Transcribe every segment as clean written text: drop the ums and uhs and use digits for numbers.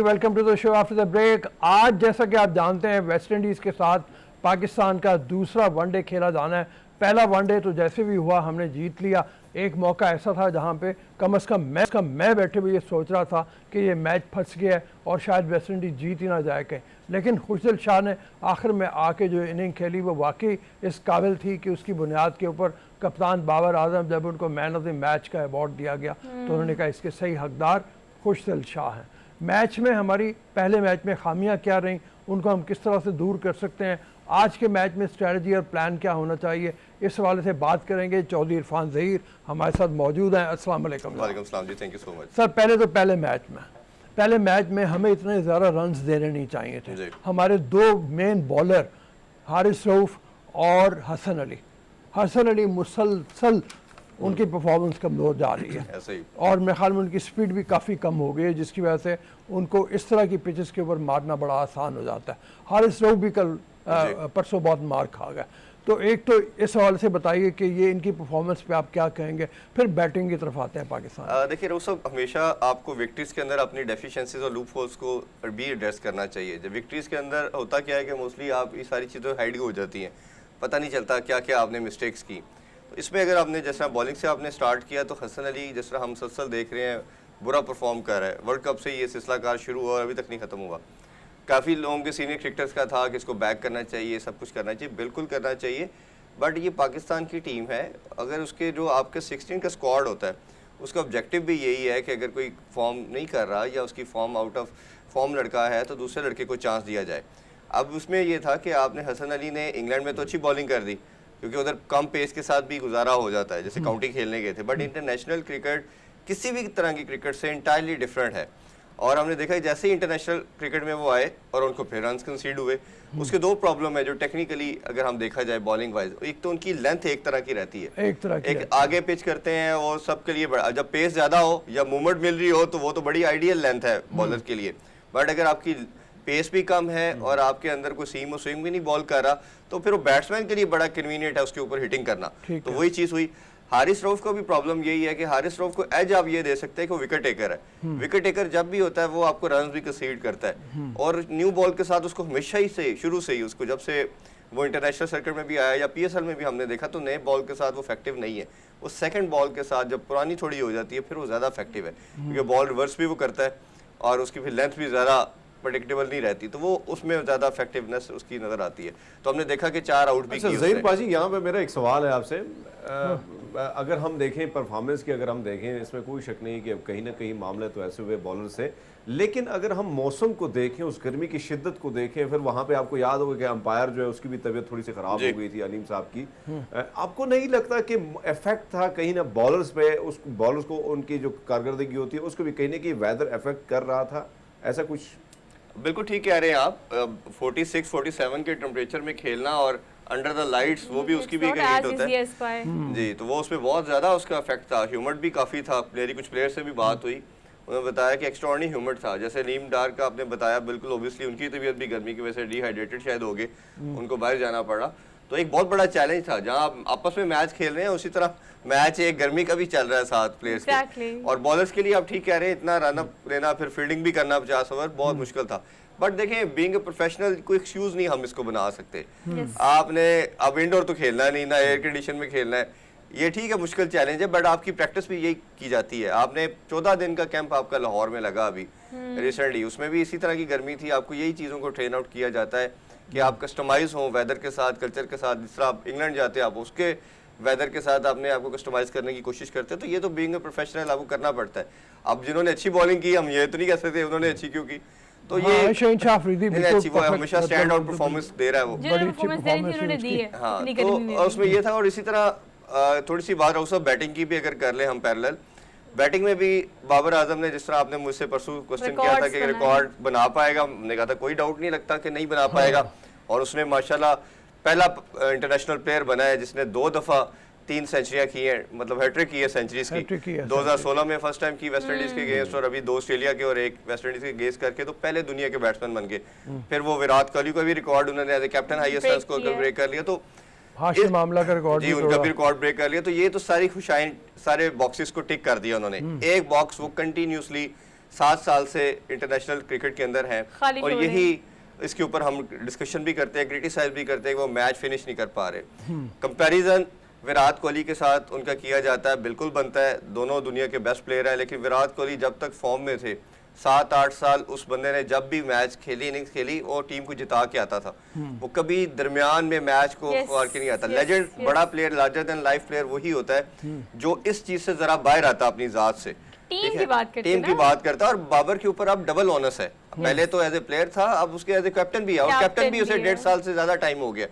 Welcome to the show after the break. आज जैसा कि आप जानते हैं वेस्ट इंडीज़ के साथ पाकिस्तान का दूसरा वनडे खेला जाना है। पहला वनडे तो जैसे भी हुआ हमने जीत लिया। एक मौका ऐसा था जहां पे कम से कम मैं बैठे हुए ये सोच रहा था कि ये मैच फंस गया है और शायद वेस्ट इंडीज़ जीत ही ना जाए कहीं, लेकिन खुशदिल शाह ने आखिर में आके जो इनिंग खेली वो वाकई इस काबिल थी कि उसकी बुनियाद के ऊपर कप्तान बाबर आजम जब उनको मैन ऑफ द मैच का अवार्ड दिया गया तो उन्होंने कहा इसके सही हकदार खुशदिल शाह हैं। मैच में हमारी पहले मैच में खामियां क्या रहीं, उनको हम किस तरह से दूर कर सकते हैं, आज के मैच में स्ट्रेटजी और प्लान क्या होना चाहिए, इस हवाले से बात करेंगे। चौधरी इरफान ज़हीर हमारे साथ मौजूद हैं। अस्सलाम वालेकुम। वालेकुम सलाम जी, thank you so much. Sir पहले मैच में हमें इतने ज़्यादा रन्स देने नहीं चाहिए थे। हमारे दो मेन बॉलर हारिस रऊफ़ और हसन अली मुसलसल उनकी परफॉर्मेंस कमज़ोर जा रही है ऐसे ही। और मेरे ख्याल में उनकी स्पीड भी काफ़ी कम हो गई है, जिसकी वजह से उनको इस तरह की पिचेस के ऊपर मारना बड़ा आसान हो जाता है। हारिस रऊफ़ भी कल परसों बहुत मार खा गया। तो एक तो इस हवाले से बताइए कि ये इनकी परफॉर्मेंस पे आप क्या कहेंगे, फिर बैटिंग की तरफ आते हैं पाकिस्तान। देखिए रऊफ़ साहब, हमेशा आपको विक्ट्रीज के अंदर अपनी डेफिशिएंसीज और लूप होल्स को भी एड्रेस करना चाहिए। जब विक्ट्रीज के अंदर होता क्या है कि मोस्टली आप ये सारी चीज़ें हाइड हो जाती हैं, पता नहीं चलता क्या क्या आपने मिस्टेक्स की। तो इसमें अगर आपने जिस तरह बॉलिंग से आपने स्टार्ट किया तो हसन अली जिस तरह हम मुसलसल देख रहे हैं बुरा परफॉर्म कर रहा है। वर्ल्ड कप से ये सिलसिला कार शुरू हुआ और अभी तक नहीं ख़त्म हुआ। काफ़ी लोगों के सीनियर क्रिकेटर्स का था कि इसको बैक करना चाहिए, सब कुछ करना चाहिए, बिल्कुल करना चाहिए, बट ये पाकिस्तान की टीम है। अगर उसके जो आपके 16 का स्क्वाड होता है उसका ऑब्जेक्टिव भी यही है कि अगर कोई फॉर्म नहीं कर रहा या उसकी फॉर्म आउट ऑफ फॉर्म लड़का है तो दूसरे लड़के को चांस दिया जाए। अब उसमें ये था कि आपने हसन अली ने इंग्लैंड में तो अच्छी बॉलिंग कर दी क्योंकि उधर कम पेस के साथ भी गुजारा हो जाता है, जैसे काउंटी खेलने गए थे, बट इंटरनेशनल क्रिकेट किसी भी तरह की क्रिकेट से इंटायरली डिफरेंट है। और हमने देखा जैसे ही इंटरनेशनल क्रिकेट में वो आए और उनको फिर रन्स कंसीड हुए। उसके दो प्रॉब्लम है जो टेक्निकली अगर हम देखा जाए बॉलिंग वाइज, एक तो उनकी लेंथ एक तरह की रहती है, एक आगे पिच करते हैं वो सबके लिए बड़ा, जब पेस ज़्यादा हो या मूवमेंट मिल रही हो तो वो तो बड़ी आइडियल लेंथ है बॉलर के लिए, बट अगर आपकी पेस भी कम है और आपके अंदर कोई सीम और स्विंग भी नहीं बॉल कर रहा तो फिर वो बैट्समैन के लिए बड़ा कन्वीनियंट है उसके ऊपर हिटिंग करना। तो वही चीज़ हुई। हारिस रऊफ़ को भी प्रॉब्लम यही है कि हारिस रऊफ़ को एज आप ये दे सकते हैं कि वो विकेट टेकर है। विकेट टेकर जब भी होता है वो आपको रन भी कंसीड करता है और न्यू बॉल के साथ उसको हमेशा ही से शुरू से ही उसको जब से वो इंटरनेशनल सर्किट में भी आया या PSL में भी हमने देखा तो नए बॉल के साथ वो इफेक्टिव नहीं है। वो सेकंड बॉल के साथ जब पुरानी थोड़ी हो जाती है फिर वो ज़्यादा इफेक्टिव है क्योंकि बॉल रिवर्स भी वो करता है और उसकी फिर लेंथ भी ज़्यादा प्रेडिक्टेबल नहीं रहती, तो वो उसमें ज़्यादा इफेक्टिवनेस उसकी नज़र आती है। तो हमने देखा कि 4 आउट भी किए। ज़हीर बाजी, यहाँ पे मेरा एक सवाल है आपसे। अगर हम देखें परफॉर्मेंस की, अगर हम देखें इसमें कोई शक नहीं कि कहीं ना कहीं मामले तो ऐसे हुए बॉलर से, लेकिन अगर हम मौसम को देखें, उस गर्मी की शिद्दत को देखें, फिर वहाँ पे आपको याद होगा कि अंपायर जो है उसकी भी तबीयत थोड़ी सी ख़राब हो गई थी, अलीम साहब की। आपको नहीं लगता कि इफेक्ट था कहीं ना बॉलर्स पे, उस बॉलर्स को उनकी जो कारकर्दगी होती है उसको भी कहीं ना कहीं वेदर इफेक्ट कर रहा था? ऐसा कुछ बिल्कुल ठीक कह रहे हैं आप। 46-47 के टेम्परेचर में खेलना और अंडर द लाइट्स वो भी उसकी भी एक हीट होता है जी, तो वो उसमें बहुत ज़्यादा उसका इफेक्ट था। ह्यूमिड भी काफ़ी था। कुछ प्लेयर से भी बात हुई, उन्होंने बताया कि एक्स्ट्राऑर्डिनरी ह्यूमिड था। जैसे नीम डार का आपने बताया, बिल्कुल ओबियसली उनकी तबीयत भी गर्मी की वजह से डिहाइड्रेटेड शायद हो गए, उनको बाहर जाना पड़ा। तो एक बहुत बड़ा चैलेंज था। जहां आप आपस में मैच खेल रहे हैं उसी तरह मैच एक गर्मी का भी चल रहा है साथ प्लेयर्स के। और बॉलर्स के लिए आप ठीक कह रहे हैं, इतना रन अप लेना फिर फील्डिंग भी करना 50 ओवर बहुत मुश्किल था। बट देखें, बीइंग अ प्रोफेशनल कोई एक्सक्यूज नहीं हम इसको बना सकते। आपने अब इंडोर तो खेलना नहीं ना, एयर कंडीशन में खेलना है, ये ठीक है मुश्किल चैलेंज है, बट आपकी प्रैक्टिस भी यही की जाती है। आपने 14 दिन का कैंप आपका लाहौर में लगा अभी रिसेंटली, उसमें भी इसी तरह की गर्मी थी। आपको यही चीज़ों को ट्रेन आउट किया जाता है कि आप कस्टमाइज हों वेदर के साथ, कल्चर के साथ। जिस तरह आप इंग्लैंड जाते हैं आप उसके वेदर के साथ अपने आपको कस्टमाइज करने की कोशिश करते हैं, तो ये तो बीइंग अ प्रोफेशनल आपको करना पड़ता है। अब जिन्होंने अच्छी बॉलिंग की, हम ये तो नहीं कह सकते उन्होंने अच्छी क्यों की, तो ये अच्छी वो हमेशा स्टैंड आउट परफॉर्मेंस दे रहा है वो, बड़ी अच्छी परफॉर्मेंस उन्होंने दी है। हाँ, तो उसमें ये था। और इसी तरह थोड़ी सी बात रऊफ़ साहब बैटिंग की भी अगर कर ले हम पैरेलल, बैटिंग में भी बाबर आजम ने जिस तरह आपने मुझसे परसों क्वेश्चन किया था कि रिकॉर्ड बना पाएगा, हमने कहा था कोई डाउट नहीं लगता कि नहीं बना पाएगा। और उसने माशाल्लाह पहला इंटरनेशनल प्लेयर बना है जिसने 2 दफ़ा 3 सेंचुरियां की हैं, मतलब हैट्रिक की है सेंचुरीज की। 2016 में फर्स्ट टाइम की वेस्ट इंडीज के अगेंस्ट और अभी 2 ऑस्ट्रेलिया के और 1 वेस्ट इंडीज के अगेंस्ट करके तो पहले दुनिया के बैट्समैन बन गए। फिर वो विराट कोहली का भी रिकॉर्ड उन्होंने as a captain highest run score break कर लिया, तो मामला का रिकॉर्ड जी उनका भी रिकॉर्ड ब्रेक कर लिया। तो ये तो सारी खुशाइन सारे बॉक्सेस को टिक कर दिया उन्होंने। एक बॉक्स वो कंटिन्यूसली 7 साल से इंटरनेशनल क्रिकेट के अंदर हैं खाली और छोड़ रहे यही इसके ऊपर हम डिस्कशन भी करते हैं, क्रिटिसाइज भी करते हैं कि वो मैच फिनिश नहीं कर पा रहे। कंपैरिजन विराट कोहली के साथ उनका किया जाता है, बिल्कुल बनता है, दोनों दुनिया के बेस्ट प्लेयर हैं, लेकिन विराट कोहली जब तक फॉर्म में थे 7-8 साल उस बंदे ने जब भी मैच खेली इनिंग्स खेली वो टीम को जिता के आता था, वो कभी दरमियान में मैच को हार के नहीं आता। लेजेंड बड़ा player, larger than life player वही होता है जो इस चीज से जरा बाहर आता अपनी जात से, टीम की बात करते टीम की बात करता है। और बाबर के ऊपर अब डबल ऑनस है, पहले तो एज ए प्लेयर था, अब उसके एज ए कैप्टन भी है, और कैप्टन भी उसे 1.5 साल से ज्यादा टाइम हो गया।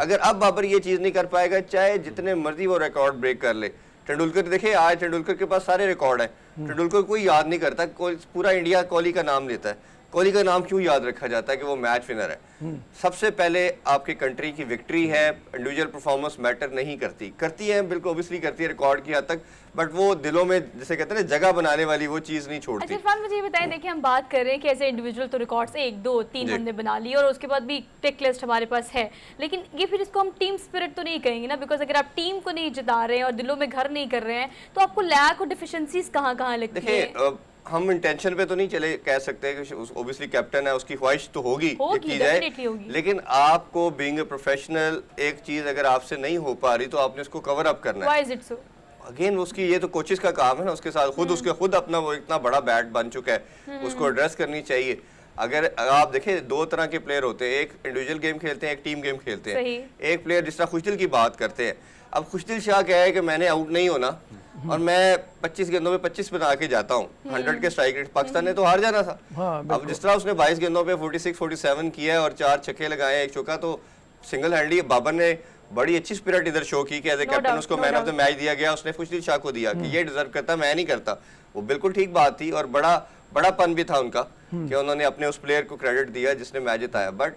अगर अब बाबर ये चीज नहीं कर पाएगा, चाहे जितने मर्जी वो रिकॉर्ड ब्रेक कर ले। तेंदुलकर देखिए, आज तेंदुलकर के पास सारे रिकॉर्ड है, तेंदुलकर कोई याद नहीं करता, पूरा इंडिया कोहली का नाम लेता है। कोहली का नाम क्यों याद रखा जाता है कि वो मैच विनर है? सबसे पहले आपकी कंट्री की विक्ट्री है, इंडिविजुअल परफॉर्मेंस मैटर नहीं करती है बिल्कुल ऑब्वियसली करती है रिकॉर्ड की हद तक, बट वो दिलों में जैसे कहते हैं ना जगह बनाने वाली वो चीज नहीं छोड़ती। अच्छा इरफान, मुझे ये बताएं, देखिए हम बात कर रहे हैं कि ऐसे इंडिविजुअल तो रिकॉर्ड्स 1 2 3 हमने बना ली और उसके बाद भी टिक लिस्ट हमारे पास है, लेकिन ये फिर इसको हम टीम स्पिरिट तो नहीं कहेंगे ना, बिकॉज अगर आप टीम को नहीं जिता रहे हैं और दिलों में घर नहीं कर रहे हैं तो आपको लैक और डिफिशिएंसीज कहाँ लगती है? देखिए हम इंटेंशन पे तो नहीं चले कह सकते कि ओब्वियसली कैप्टन है, उसकी ख्वाहिश तो होगी कि की जाए, लेकिन आपको बीइंग ए प्रोफेशनल एक चीज अगर आपसे नहीं हो पा रही तो आपने उसको कवर अप करना है। Why is it so? Again उसकी ये तो कोचेस का काम है ना, उसके साथ खुद अपना वो इतना बड़ा बैट बन चुका है, उसको एड्रेस करनी चाहिए। अगर आप देखें 2 तरह के प्लेयर होते हैं, एक इंडिविजुअल गेम खेलते हैं, एक टीम गेम खेलते हैं। एक प्लेयर जिस तरह खुशदिल की बात करते हैं, अब खुशदिल शाह क्या है कि मैंने आउट नहीं होना और मैं 25 गेंदों में 25 बना के जाता हूँ, 100 के स्ट्राइक रेट, पाकिस्तान ने तो हार जाना था। अब जिस तरह उसने 22 गेंदों पे 46-47 किया है और 4 छक्के लगाए, 1 चौका, तो सिंगल हैंडली बाबर ने बड़ी अच्छी स्पिरिट इधर शो की कि एज ए कैप्टन उसको मैन ऑफ द मैच दिया गया, उसने खुशदिल शाह को दिया कि ये डिजर्व करता, मैं नहीं करता। वो बिल्कुल ठीक बात थी और बड़ापन भी था उनका कि उन्होंने अपने उस प्लेयर को क्रेडिट दिया जिसने मैच जिताया। बट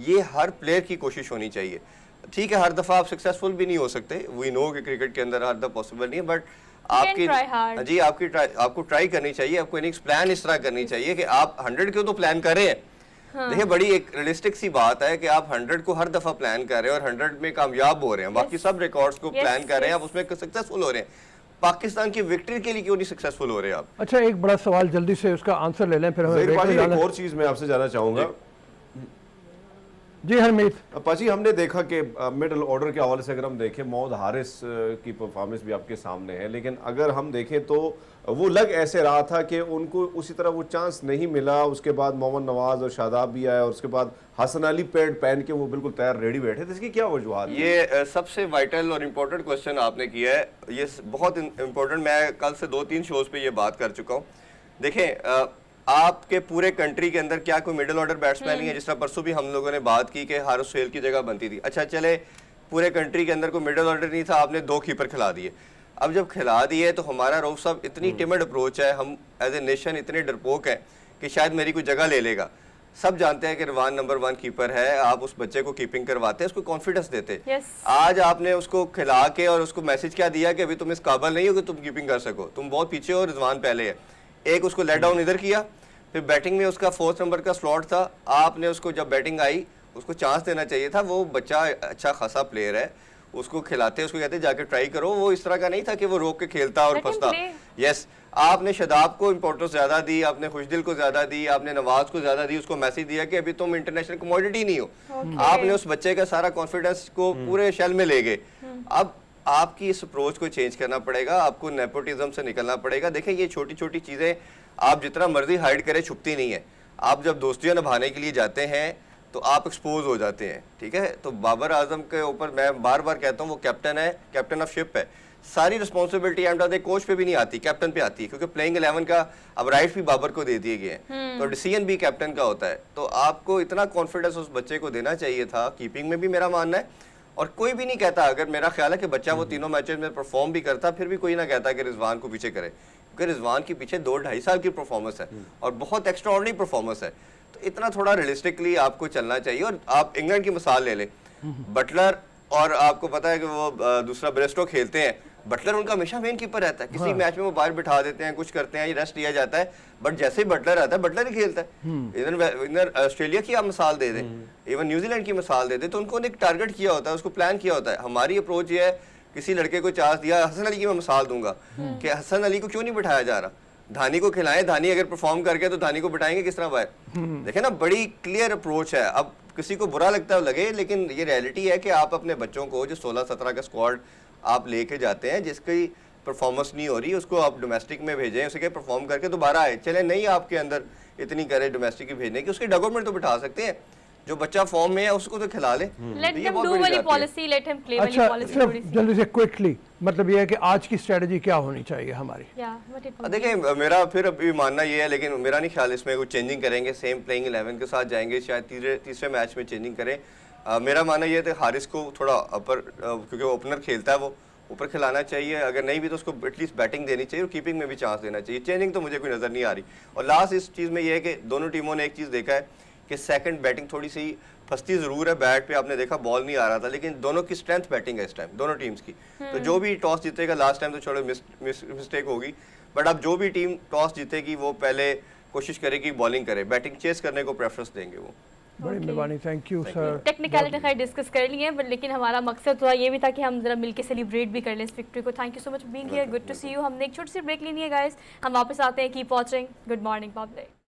ये हर प्लेयर की कोशिश होनी चाहिए। ठीक है, हर दफा आप सक्सेसफुल भी नहीं हो सकते, वी नो कि क्रिकेट के अंदर हर दफा पॉसिबल नहीं है, बट आपको ट्राई करनी चाहिए, आपको इनिंग्स प्लान इस तरह करनी चाहिए कि आप 100 क्यों तो प्लान कर रहे हैं। देखिए बड़ी एक रियलिस्टिक सी बात है कि आप 100 को हर दफा प्लान कर रहे हैं और 100 में कामयाब हो रहे हैं, बाकी सब रिकॉर्ड्स को प्लान कर रहे हैं, आप उसमें सक्सेसफुल हो रहे हैं। पाकिस्तान की विक्ट्री के लिए क्यों नहीं सक्सेसफुल हो रहे आप? अच्छा एक बड़ा सवाल जल्दी से उसका आंसर ले लें, फिर हमें एक और चीज मैं आपसे जानना चाहूंगा। जी हरमीत पाजी, हमने देखा कि मिडिल ऑर्डर के हवाले से अगर हम देखें, मोहम्मद हारिस की परफॉर्मेंस भी आपके सामने है, लेकिन अगर हम देखें तो वो लग ऐसे रहा था कि उनको उसी तरह वो चांस नहीं मिला। उसके बाद मोहम्मद नवाज और शादाब भी आए और उसके बाद हसन अली पैड पहन के वो बिल्कुल तैयार रेडी बैठे थे, इसकी क्या वजूहत? ये सबसे वाइटल और इम्पोर्टेंट क्वेश्चन आपने किया है, ये बहुत इम्पोर्टेंट, मैं कल से 2-3 शोज पे ये बात कर चुका हूँ। देखें आपके पूरे कंट्री के अंदर क्या कोई मिडिल ऑर्डर बैट्समैन नहीं है? जिस तरह परसों भी हम लोगों ने बात की कि हारिस सुहेल की जगह बनती थी। अच्छा चले पूरे कंट्री के अंदर कोई मिडिल ऑर्डर नहीं था, आपने 2 कीपर खिला दिए। अब जब खिला दिए तो हमारा रऊफ साहब इतनी टिमिड अप्रोच है, हम एज ए नेशन इतने डरपोक हैं कि शायद मेरी कोई जगह ले लेगा। सब जानते हैं कि रिजवान नंबर 1 कीपर है, आप उस बच्चे को कीपिंग करवाते हैं, उसको कॉन्फिडेंस देते। आज आपने उसको खिला के और उसको मैसेज क्या दिया कि अभी तुम इस काबिल नहीं हो कि तुम कीपिंग कर सको, तुम बहुत पीछे हो, रिजवान पहले है। एक उसको लेट डाउन इधर किया, फिर बैटिंग में उसका 4th नंबर का स्लॉट था, आपने उसको जब बैटिंग आई उसको चांस देना चाहिए था। वो बच्चा अच्छा खासा प्लेयर है, उसको खिलाते, उसको कहते जाके ट्राई करो। वो इस तरह का नहीं था कि वो रोक के खेलता और फंसता। यस, आपने शदाब को इंपॉर्टेंस ज्यादा दी, आपने खुशदिल को ज्यादा दी, आपने नवाज को ज्यादा दी, उसको मैसेज दिया कि अभी तुम इंटरनेशनल कमोडिटी नहीं हो। आपने उस बच्चे का सारा कॉन्फिडेंस को पूरे शेल में ले गए। अब आपकी इस अप्रोच को चेंज करना पड़ेगा, आपको नेपोटिज्म से निकलना पड़ेगा। देखें ये छोटी छोटी चीजें आप जितना मर्जी हाइड करें छुपती नहीं है। आप जब दोस्तियां निभाने के लिए जाते हैं तो आप एक्सपोज हो जाते हैं, ठीक है। तो बाबर आजम के ऊपर मैं बार बार कहता हूँ, वो कैप्टन है, कैप्टन ऑफ शिप है, सारी responsibility end of the coach पे भी नहीं आती, कैप्टन पे आती है, क्योंकि प्लेइंग 11 का अब राइट भी बाबर को दे दिए गए हैं, तो डिसीजन भी कैप्टन का होता है। तो आपको इतना कॉन्फिडेंस उस बच्चे को देना चाहिए था, कीपिंग में भी मेरा मानना है। और कोई भी नहीं कहता, अगर मेरा ख्याल है कि बच्चा वो तीनों मैचेस में परफॉर्म भी करता, फिर भी कोई ना कहता कि रिजवान को पीछे करे, क्योंकि रिजवान के पीछे 2-2.5 साल की परफॉर्मेंस है और बहुत एक्स्ट्राऑर्डिनरी परफॉर्मेंस है। तो इतना थोड़ा रियलिस्टिकली आपको चलना चाहिए। और आप इंग्लैंड की मिसाल ले लें, बटलर, और आपको पता है कि वो दूसरा ब्रेस्टो खेलते हैं, बटलर उनका हमेशा मेन कीपर रहता है। किसी मैच में वो बाहर बिठा देते हैं, कुछ करते हैं, रेस्ट दिया जाता है, बट जैसे ही बटलर आता है बटलर ही खेलता है। इधर ऑस्ट्रेलिया की आप मिसाल दे दें, इवन न्यूजीलैंड की मिसाल दे दें, तो उनको एक टारगेट किया होता है, उसको प्लान किया होता है। हमारी अप्रोच ये है, किसी लड़के को चांस दिया, हसन अली की मैं मिसाल दूंगा कि हसन अली को क्यों नहीं बिठाया जा रहा, धानी को खिलाएं, धानी अगर परफॉर्म करके तो धानी को बिठाएंगे किस तरह बाहर। देखें ना, बड़ी क्लियर अप्रोच है। अब किसी को बुरा लगता है लगे, लेकिन ये रियलिटी है कि आप अपने बच्चों को जो 16-17 का स्क्वाड आप लेके जाते हैं, जिसकी परफॉर्मेंस नहीं हो रही, उसको आप डोमेस्टिक में भेजें, उसे परफॉर्म करके दोबारा आए। चले नहीं आपके अंदर इतनी करे डोमेस्टिक की भेजने की, उसके डगआउट में तो बिठा सकते हैं। जो बच्चा फॉर्म में है उसको तो खिला ले। लेट तो ये हिम बहुत डू बड़ी वाली बात है। पॉलिसी, लेट हिम प्ले वाली अच्छा, पॉलिसी सिर्फ थोड़ी सी। जल्दी से क्विकली, मतलब ये है कि आज की स्ट्रेटजी क्या होनी चाहिए हमारी? या व्हाट इट वुड देखिए, मेरा फिर अभी मानना ये है, लेकिन मेरा नहीं ख्याल इसमें कोई चेंजिंग करेंगे, सेम प्लेइंग 11 के साथ जाएंगे, शायद तीसरे मैच में चेंजिंग करें। मेरा मानना ये है कि हारिस को थोड़ा अपर, क्योंकि वो ओपनर खेलता है, वो ऊपर खिलाना चाहिए। अगर नहीं भी तो उसको एटलीस्ट बैटिंग देनी चाहिए और कीपिंग में भी चांस देना चाहिए। चेंजिंग तो मुझे कोई नज़र नहीं आ रही। और लास्ट इस चीज़ में ये है कि दोनों टीमों ने एक चीज़ देखा है कि सेकंड बैटिंग थोड़ी सी फंसती ज़रूर है। बैट पे आपने देखा बॉल नहीं आ रहा था, लेकिन दोनों की स्ट्रेंथ बैटिंग है इस टाइम, दोनों टीम्स की। तो जो भी टॉस जीतेगा, लास्ट टाइम तो छोड़ो मिस्टेक होगी, बट अब जो भी टीम टॉस जीतेगी वो पहले कोशिश करेगी बॉलिंग करे, बैटिंग चेस करने को प्रेफरेंस देंगे वो। बड़ी मेहरबानी, थैंक यू सर। टेक्निकलिटी खैर डिस्कस कर ली है, बट लेकिन हमारा मकसद तो ये भी था कि हम जरा मिलके सेलिब्रेट भी कर लें इस विक्ट्री को। Thank you so much being here, good to see you. हमने एक छोटी सी ब्रेक लेनी है गाइस, हम वापस आते हैं। Keep watching, good morning public.